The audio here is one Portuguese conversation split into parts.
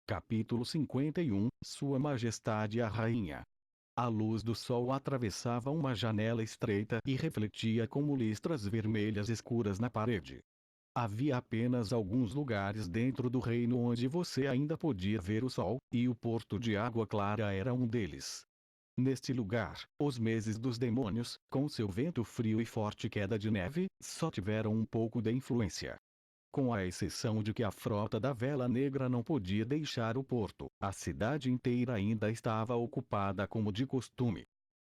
Capítulo 51 Sua Majestade a Rainha. A luz do sol atravessava uma janela estreita e refletia como listras vermelhas escuras na parede. Havia apenas alguns lugares dentro do reino onde você ainda podia ver o sol, e o Porto de Água Clara era um deles. Neste lugar, os meses dos demônios, com seu vento frio e forte queda de neve, só tiveram um pouco de influência. Com a exceção de que a frota da Vela Negra não podia deixar o porto, a cidade inteira ainda estava ocupada como de costume.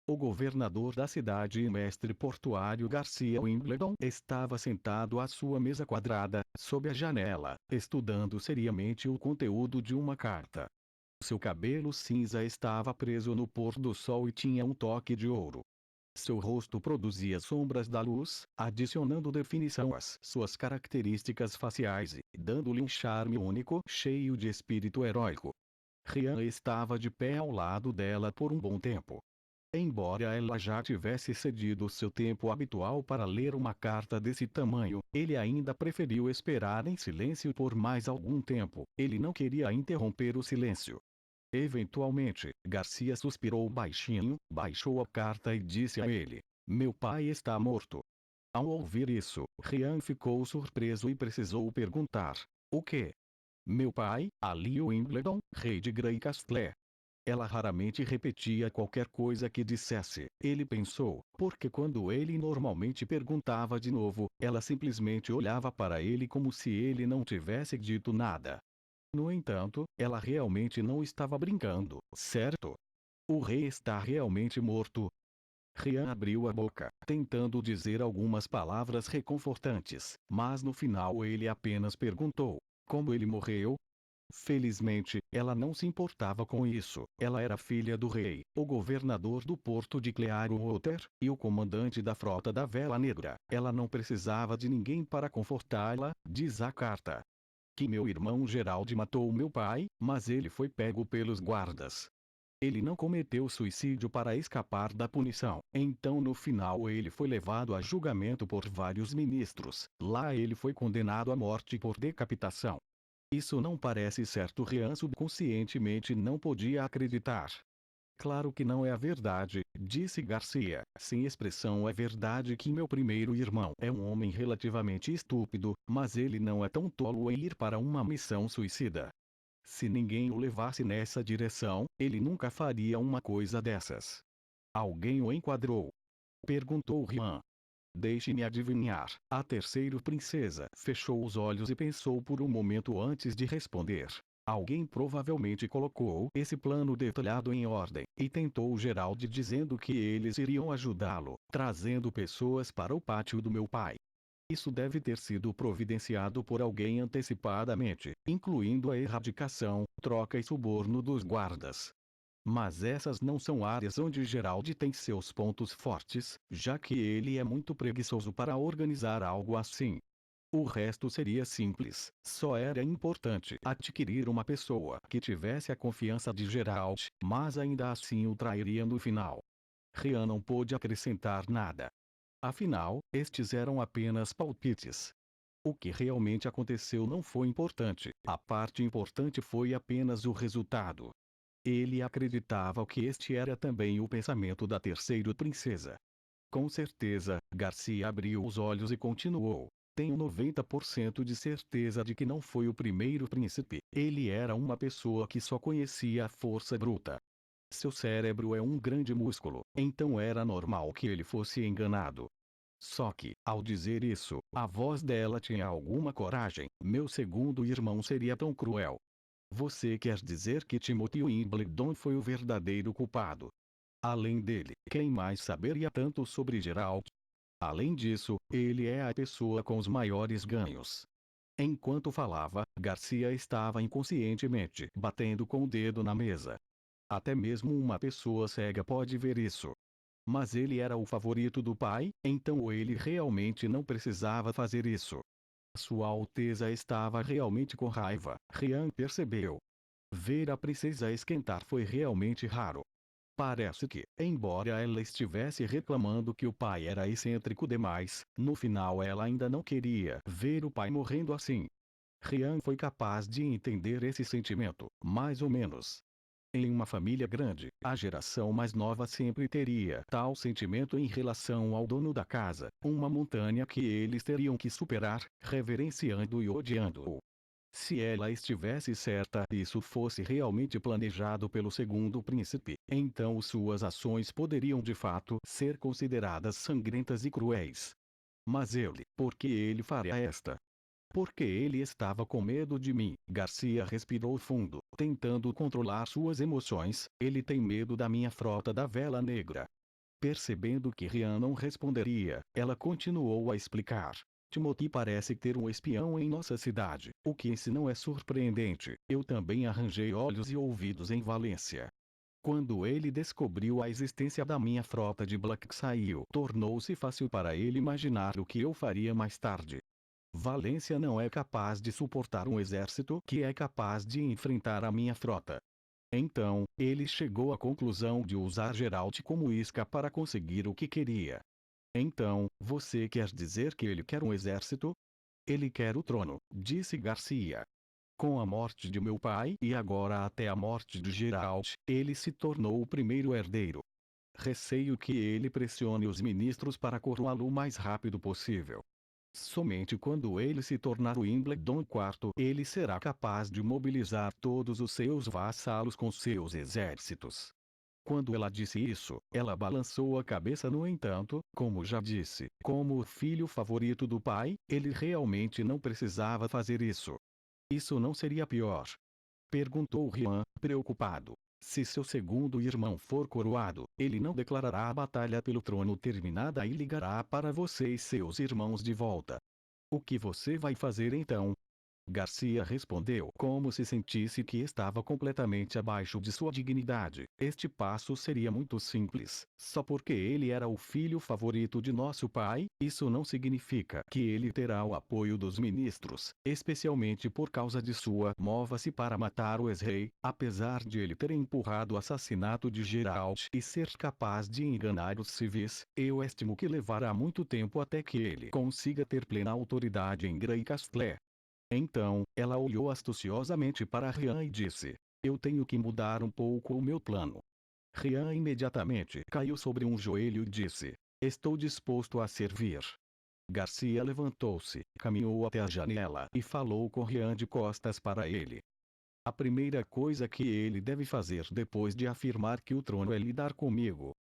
O governador da cidade e mestre portuário Garcia Wimbledon estava sentado à sua mesa quadrada, sob a janela, estudando seriamente o conteúdo de uma carta. Seu cabelo cinza estava preso no pôr do sol e tinha um toque de ouro. Seu rosto produzia sombras da luz, adicionando definição às suas características faciais e dando-lhe um charme único, cheio de espírito heróico. Rian estava de pé ao lado dela por um bom tempo. Embora ela já tivesse cedido seu tempo habitual para ler uma carta desse tamanho, ele ainda preferiu esperar em silêncio por mais algum tempo. Ele não queria interromper o silêncio. Eventualmente, Garcia suspirou baixinho, baixou a carta e disse a ele: "Meu pai está morto." Ao ouvir isso, Rian ficou surpreso e precisou perguntar: "O quê?" "Meu pai, Ali Wimbledon, rei de Grey Castle." Ela raramente repetia qualquer coisa que dissesse, ele pensou, porque quando ele normalmente perguntava de novo, ela simplesmente olhava para ele como se ele não tivesse dito nada. No entanto, ela realmente não estava brincando, certo? O rei está realmente morto. Rian abriu a boca, tentando dizer algumas palavras reconfortantes, mas no final ele apenas perguntou: "Como ele morreu?" Felizmente, ela não se importava com isso. Ela era filha do rei, o governador do porto de Clearwater, e o comandante da frota da Vela Negra. Ela não precisava de ninguém para confortá-la, diz a carta. Que meu irmão Gerald matou meu pai, mas ele foi pego pelos guardas. Ele não cometeu suicídio para escapar da punição. Então no final ele foi levado a julgamento por vários ministros. Lá ele foi condenado à morte por decapitação. Isso não parece certo. Rian subconscientemente não podia acreditar. Claro que não é a verdade, disse Garcia, sem expressão. É verdade que meu primeiro irmão é um homem relativamente estúpido, mas ele não é tão tolo em ir para uma missão suicida. Se ninguém o levasse nessa direção, ele nunca faria uma coisa dessas. Alguém o enquadrou? Perguntou Rian. Deixe-me adivinhar. A terceira princesa fechou os olhos e pensou por um momento antes de responder. Alguém provavelmente colocou esse plano detalhado em ordem, e tentou Gerald dizendo que eles iriam ajudá-lo, trazendo pessoas para o pátio do meu pai. Isso deve ter sido providenciado por alguém antecipadamente, incluindo a erradicação, troca e suborno dos guardas. Mas essas não são áreas onde Gerald tem seus pontos fortes, já que ele é muito preguiçoso para organizar algo assim. O resto seria simples, só era importante adquirir uma pessoa que tivesse a confiança de Gerald, mas ainda assim o trairia no final. Rian não pôde acrescentar nada. Afinal, estes eram apenas palpites. O que realmente aconteceu não foi importante, a parte importante foi apenas o resultado. Ele acreditava que este era também o pensamento da terceira princesa. Com certeza, Garcia abriu os olhos e continuou. Tenho 90% de certeza de que não foi o primeiro príncipe. Ele era uma pessoa que só conhecia a força bruta. Seu cérebro é um grande músculo, então era normal que ele fosse enganado. Só que, ao dizer isso, a voz dela tinha alguma coragem. Meu segundo irmão seria tão cruel. Você quer dizer que Timothy Wimbledon foi o verdadeiro culpado? Além dele, quem mais saberia tanto sobre Gerald? Além disso, ele é a pessoa com os maiores ganhos. Enquanto falava, Garcia estava inconscientemente batendo com o dedo na mesa. Até mesmo uma pessoa cega pode ver isso. Mas ele era o favorito do pai, então ele realmente não precisava fazer isso. Sua Alteza estava realmente com raiva, Rian percebeu. Ver a princesa esquentar foi realmente raro. Parece que, embora ela estivesse reclamando que o pai era excêntrico demais, no final ela ainda não queria ver o pai morrendo assim. Rian foi capaz de entender esse sentimento, mais ou menos. Em uma família grande, a geração mais nova sempre teria tal sentimento em relação ao dono da casa, uma montanha que eles teriam que superar, reverenciando e odiando-o. Se ela estivesse certa e isso fosse realmente planejado pelo segundo príncipe, então suas ações poderiam de fato ser consideradas sangrentas e cruéis. Mas ele, por que ele faria esta? Porque ele estava com medo de mim. Garcia respirou fundo, tentando controlar suas emoções. Ele tem medo da minha frota da vela negra. Percebendo que Rian não responderia, ela continuou a explicar. Timothy parece ter um espião em nossa cidade, o que se não é surpreendente. Eu também arranjei olhos e ouvidos em Valência. Quando ele descobriu a existência da minha frota de Black Sail, tornou-se fácil para ele imaginar o que eu faria mais tarde. Valência não é capaz de suportar um exército que é capaz de enfrentar a minha frota. Então, ele chegou à conclusão de usar Geralt como isca para conseguir o que queria. Então, você quer dizer que ele quer um exército? Ele quer o trono, disse Garcia. Com a morte de meu pai e agora até a morte de Geralt, ele se tornou o primeiro herdeiro. Receio que ele pressione os ministros para coroá-lo o mais rápido possível. Somente quando ele se tornar o Wimbledon IV, ele será capaz de mobilizar todos os seus vassalos com seus exércitos. Quando ela disse isso, ela balançou a cabeça. No entanto, como já disse, como o filho favorito do pai, ele realmente não precisava fazer isso. Isso não seria pior? Perguntou Rian, preocupado. Se seu segundo irmão for coroado, ele não declarará a batalha pelo trono terminada e ligará para você e seus irmãos de volta. O que você vai fazer então? Garcia respondeu como se sentisse que estava completamente abaixo de sua dignidade. Este passo seria muito simples. Só porque ele era o filho favorito de nosso pai, isso não significa que ele terá o apoio dos ministros, especialmente por causa de sua mova-se para matar o ex-rei, apesar de ele ter empurrado o assassinato de Geralt e ser capaz de enganar os civis. Eu estimo que levará muito tempo até que ele consiga ter plena autoridade em Grey Castle. Então, ela olhou astuciosamente para Rian e disse: Eu tenho que mudar um pouco o meu plano. Rian imediatamente caiu sobre um joelho e disse: Estou disposto a servir. Garcia levantou-se, caminhou até a janela e falou com Rian de costas para ele. A primeira coisa que ele deve fazer depois de afirmar que o trono é lidar comigo.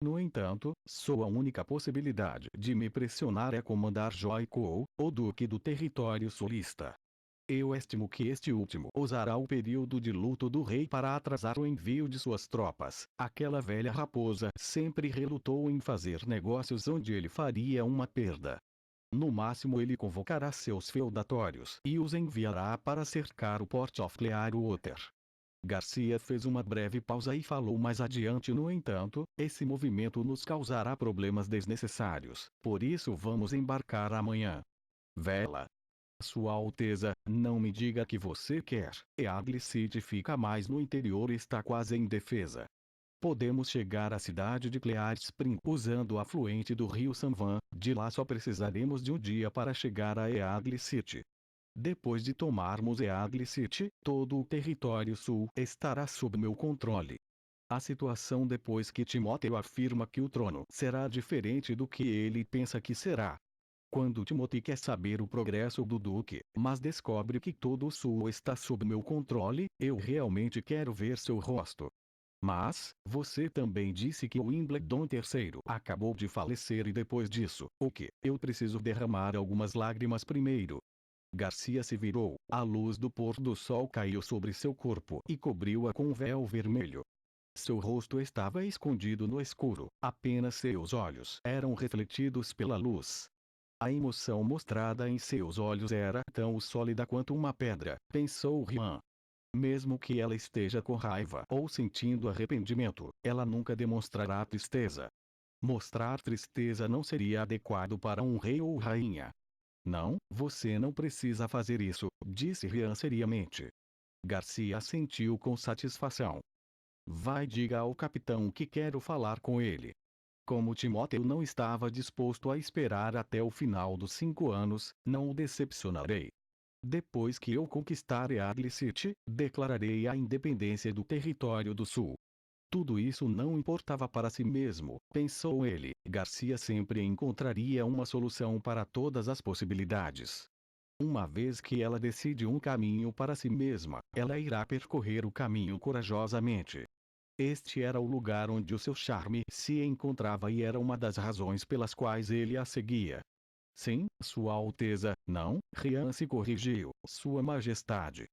No entanto, sua única possibilidade de me pressionar é comandar Joico, o duque do território sulista. Eu estimo que este último usará o período de luto do rei para atrasar o envio de suas tropas. Aquela velha raposa sempre relutou em fazer negócios onde ele faria uma perda. No máximo ele convocará seus feudatórios e os enviará para cercar o Port of Clearwater. Garcia fez uma breve pausa e falou mais adiante. No entanto, esse movimento nos causará problemas desnecessários, por isso vamos embarcar amanhã. Vela. Sua Alteza, não me diga que você quer. Eagle City fica mais no interior e está quase indefesa. Podemos chegar à cidade de Clear Spring usando o afluente do rio Sanvan. De lá só precisaremos de um dia para chegar a Eagle City. Depois de tomarmos Eagle City, todo o território sul estará sob meu controle. A situação depois que Timóteo afirma que o trono será diferente do que ele pensa que será. Quando Timothy quer saber o progresso do Duque, mas descobre que todo o sul está sob meu controle, eu realmente quero ver seu rosto. Mas, você também disse que o Wimbledon III acabou de falecer e depois disso, o que? Eu preciso derramar algumas lágrimas primeiro. Garcia se virou, a luz do pôr do sol caiu sobre seu corpo e cobriu-a com um véu vermelho. Seu rosto estava escondido no escuro, apenas seus olhos eram refletidos pela luz. A emoção mostrada em seus olhos era tão sólida quanto uma pedra, pensou Rian. Mesmo que ela esteja com raiva ou sentindo arrependimento, ela nunca demonstrará tristeza. Mostrar tristeza não seria adequado para um rei ou rainha. Não, você não precisa fazer isso, disse Rian seriamente. Garcia assentiu com satisfação. Vai, diga ao capitão que quero falar com ele. Como Timóteo não estava disposto a esperar até o final dos 5 anos, não o decepcionarei. Depois que eu conquistar Early City, declararei a independência do território do sul. Tudo isso não importava para si mesmo, pensou ele. Garcia sempre encontraria uma solução para todas as possibilidades. Uma vez que ela decide um caminho para si mesma, ela irá percorrer o caminho corajosamente. Este era o lugar onde o seu charme se encontrava e era uma das razões pelas quais ele a seguia. Sim, Sua Alteza, não, Rian se corrigiu, Sua Majestade.